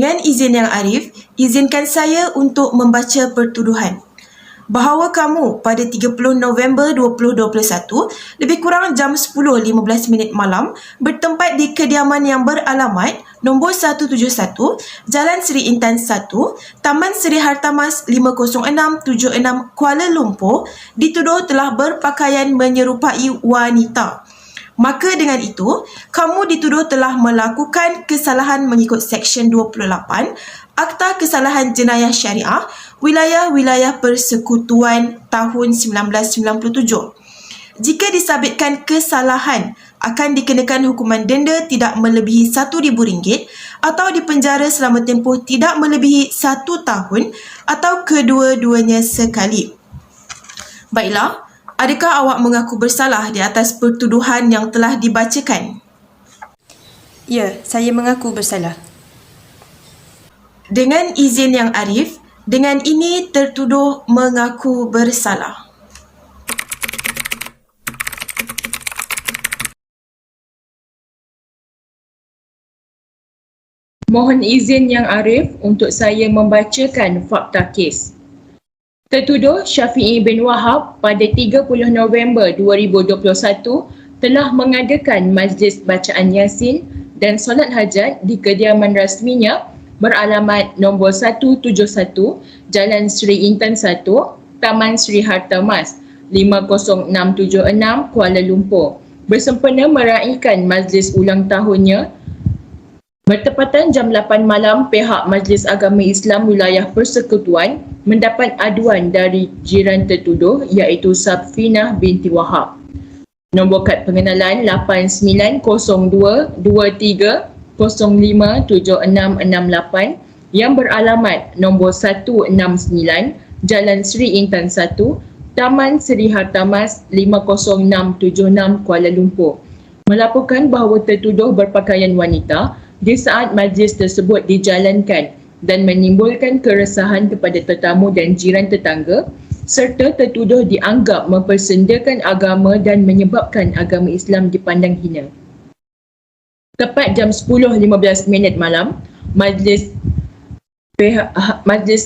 Dengan izin Yang Arif, izinkan saya untuk membaca pertuduhan bahawa kamu pada 30 November 2021 lebih kurang jam 10.15 malam bertempat di kediaman yang beralamat nombor 171 Jalan Seri Intan 1, Taman Seri Hartamas 50676 Kuala Lumpur dituduh telah berpakaian menyerupai wanita. Maka dengan itu, kamu dituduh telah melakukan kesalahan mengikut Seksyen 28 Akta Kesalahan Jenayah Syariah Wilayah-Wilayah Persekutuan tahun 1997. Jika disabitkan kesalahan, akan dikenakan hukuman denda tidak melebihi RM1,000 atau dipenjara selama tempoh tidak melebihi 1 tahun atau kedua-duanya sekali. Baiklah, adakah awak mengaku bersalah di atas pertuduhan yang telah dibacakan? Ya, saya mengaku bersalah. Dengan izin Yang Arif, dengan ini tertuduh mengaku bersalah. Mohon izin Yang Arif untuk saya membacakan fakta kes. Tertuduh Syafi'i bin Wahab pada 30 November 2021 telah mengadakan majlis bacaan Yasin dan solat hajat di kediaman rasminya beralamat nombor 171 Jalan Seri Intan 1, Taman Seri Hartamas 50676 Kuala Lumpur bersempena meraihkan majlis ulang tahunnya. Bertepatan jam 8 malam, pihak Majlis Agama Islam Wilayah Persekutuan mendapat aduan dari jiran tertuduh iaitu Safina binti Wahab. Nombor kad pengenalan 890223057668 yang beralamat nombor 169 Jalan Seri Intan 1, Taman Seri Hartamas 50676 Kuala Lumpur melaporkan bahawa tertuduh berpakaian wanita di saat majlis tersebut dijalankan dan menimbulkan keresahan kepada tetamu dan jiran tetangga, serta tertuduh dianggap mempersendakan agama dan menyebabkan agama Islam dipandang hina. Tepat jam 10.15 malam, Majlis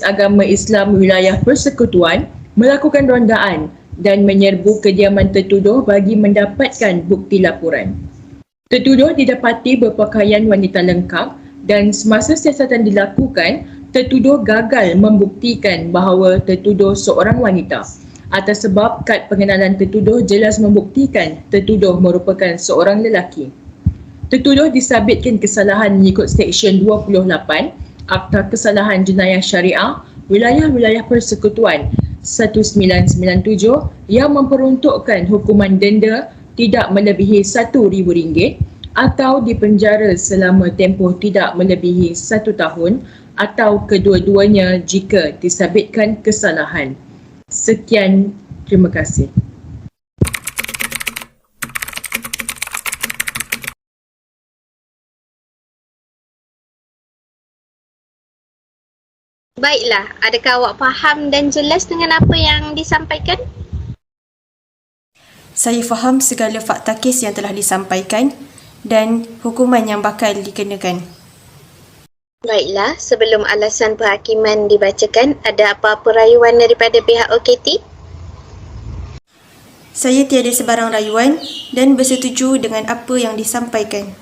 Agama Islam Wilayah Persekutuan melakukan rondaan dan menyerbu kediaman tertuduh bagi mendapatkan bukti laporan. Tertuduh didapati berpakaian wanita lengkap dan semasa siasatan dilakukan, tertuduh gagal membuktikan bahawa tertuduh seorang wanita. Atas sebab kad pengenalan tertuduh jelas membuktikan tertuduh merupakan seorang lelaki. Tertuduh disabitkan kesalahan mengikut Seksyen 28 Akta Kesalahan Jenayah Syariah Wilayah-Wilayah Persekutuan 1997 yang memperuntukkan hukuman denda tidak melebihi RM1,000 atau dipenjara selama tempoh tidak melebihi 1 tahun atau kedua-duanya jika disabitkan kesalahan. Sekian, terima kasih. Baiklah, adakah awak faham dan jelas dengan apa yang disampaikan? Saya faham segala fakta kes yang telah disampaikan dan hukuman yang bakal dikenakan. Baiklah, sebelum alasan penghakiman dibacakan, ada apa-apa rayuan daripada pihak OKT? Saya tiada sebarang rayuan dan bersetuju dengan apa yang disampaikan.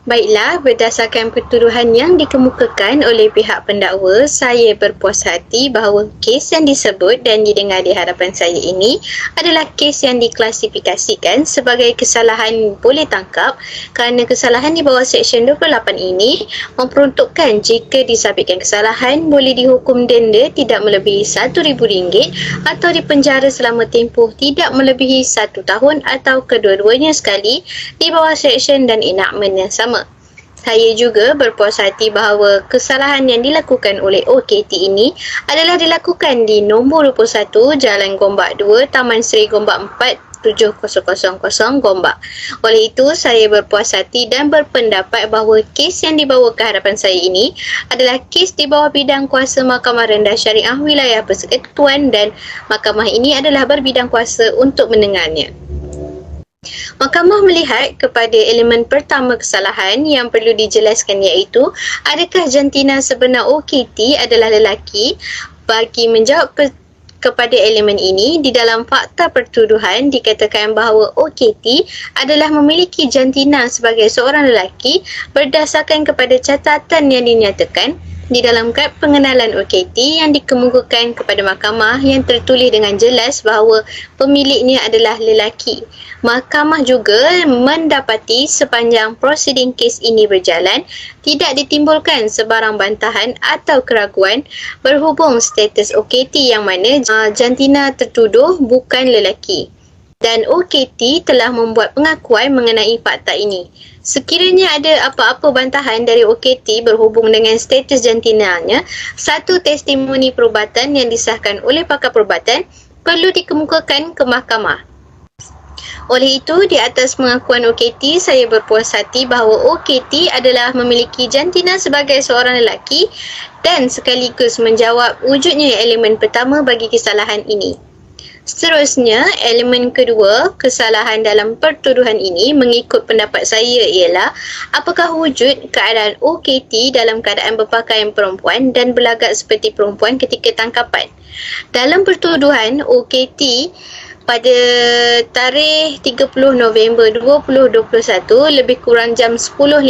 Baiklah, berdasarkan pertuduhan yang dikemukakan oleh pihak pendakwa, saya berpuas hati bahawa kes yang disebut dan didengar di hadapan saya ini adalah kes yang diklasifikasikan sebagai kesalahan boleh tangkap kerana kesalahan di bawah Seksyen 28 ini memperuntukkan jika disabitkan kesalahan boleh dihukum denda tidak melebihi RM1,000 atau dipenjara selama tempoh tidak melebihi 1 tahun atau kedua-duanya sekali di bawah Seksyen dan enakmen yang sama. Saya juga berpuas hati bahawa kesalahan yang dilakukan oleh OKT ini adalah dilakukan di nombor 21 Jalan Gombak 2, Taman Seri Gombak 4, 7000 Gombak. Oleh itu, saya berpuas hati dan berpendapat bahawa kes yang dibawa ke hadapan saya ini adalah kes di bawah bidang kuasa Mahkamah Rendah Syariah Wilayah Persekutuan dan mahkamah ini adalah berbidang kuasa untuk mendengarnya. Mahkamah melihat kepada elemen pertama kesalahan yang perlu dijelaskan, iaitu adakah jantina sebenar OKT adalah lelaki. Bagi menjawab kepada elemen ini, di dalam fakta pertuduhan dikatakan bahawa OKT adalah memiliki jantina sebagai seorang lelaki berdasarkan kepada catatan yang dinyatakan di dalam kad pengenalan OKT yang dikemukakan kepada mahkamah yang tertulis dengan jelas bahawa pemiliknya adalah lelaki. Mahkamah juga mendapati sepanjang prosiding kes ini berjalan, tidak ditimbulkan sebarang bantahan atau keraguan berhubung status OKT yang mana jantina tertuduh bukan lelaki. Dan OKT telah membuat pengakuan mengenai fakta ini. Sekiranya ada apa-apa bantahan dari OKT berhubung dengan status jantinanya, satu testimoni perubatan yang disahkan oleh pakar perubatan perlu dikemukakan ke mahkamah. Oleh itu, di atas pengakuan OKT, saya berpuas hati bahawa OKT adalah memiliki jantina sebagai seorang lelaki dan sekaligus menjawab wujudnya elemen pertama bagi kesalahan ini. Seterusnya, elemen kedua kesalahan dalam pertuduhan ini mengikut pendapat saya ialah apakah wujud keadaan OKT dalam keadaan berpakaian perempuan dan berlagak seperti perempuan ketika tangkapan. Dalam pertuduhan, OKT pada tarikh 30 November 2021 lebih kurang jam 10.15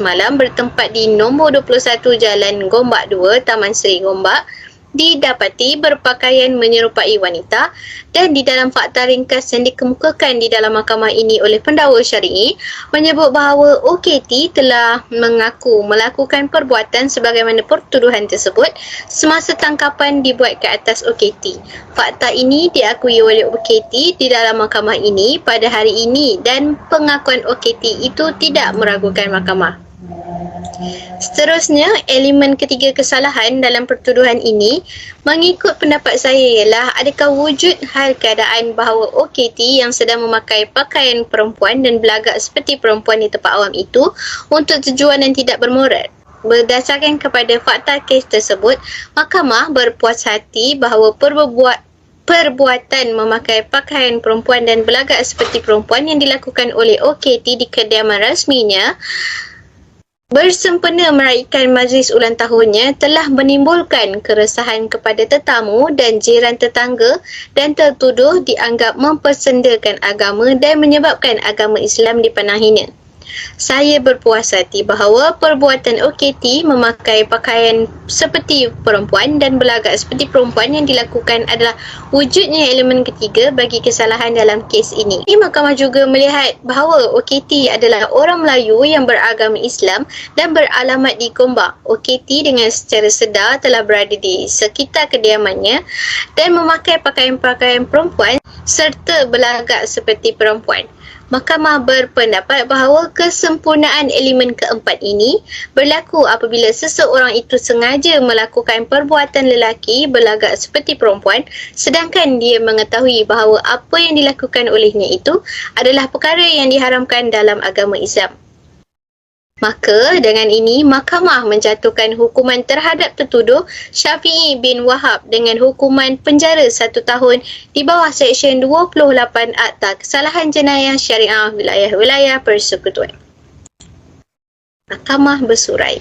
malam bertempat di nombor 21 Jalan Gombak 2, Taman Seri Gombak, didapati berpakaian menyerupai wanita, dan di dalam fakta ringkas yang dikemukakan di dalam mahkamah ini oleh pendakwa syar'i menyebut bahawa OKT telah mengaku melakukan perbuatan sebagaimana pertuduhan tersebut semasa tangkapan dibuat ke atas OKT. Fakta ini diakui oleh OKT di dalam mahkamah ini pada hari ini dan pengakuan OKT itu tidak meragukan mahkamah. Seterusnya, elemen ketiga kesalahan dalam pertuduhan ini mengikut pendapat saya ialah adakah wujud hal keadaan bahawa OKT yang sedang memakai pakaian perempuan dan berlagak seperti perempuan di tempat awam itu untuk tujuan yang tidak bermoral. Berdasarkan kepada fakta kes tersebut, mahkamah berpuas hati bahawa perbuatan memakai pakaian perempuan dan berlagak seperti perempuan yang dilakukan oleh OKT di kediaman rasminya bersempena meraihkan majlis ulang tahunnya telah menimbulkan keresahan kepada tetamu dan jiran tetangga dan tertuduh dianggap mempersendakan agama dan menyebabkan agama Islam dipandang hina. Saya berpuas hati bahawa perbuatan OKT memakai pakaian seperti perempuan dan berlagak seperti perempuan yang dilakukan adalah wujudnya elemen ketiga bagi kesalahan dalam kes ini. Mahkamah juga melihat bahawa OKT adalah orang Melayu yang beragama Islam dan beralamat di Gombak. OKT dengan secara sedar telah berada di sekitar kediamannya dan memakai pakaian-pakaian perempuan serta berlagak seperti perempuan. Mahkamah berpendapat bahawa kesempurnaan elemen keempat ini berlaku apabila seseorang itu sengaja melakukan perbuatan lelaki berlagak seperti perempuan sedangkan dia mengetahui bahawa apa yang dilakukan olehnya itu adalah perkara yang diharamkan dalam agama Islam. Maka dengan ini, mahkamah menjatuhkan hukuman terhadap tertuduh Syafi'i bin Wahab dengan hukuman penjara 1 tahun di bawah Seksyen 28 Akta Kesalahan Jenayah Syariah Wilayah-Wilayah Persekutuan. Mahkamah bersurai.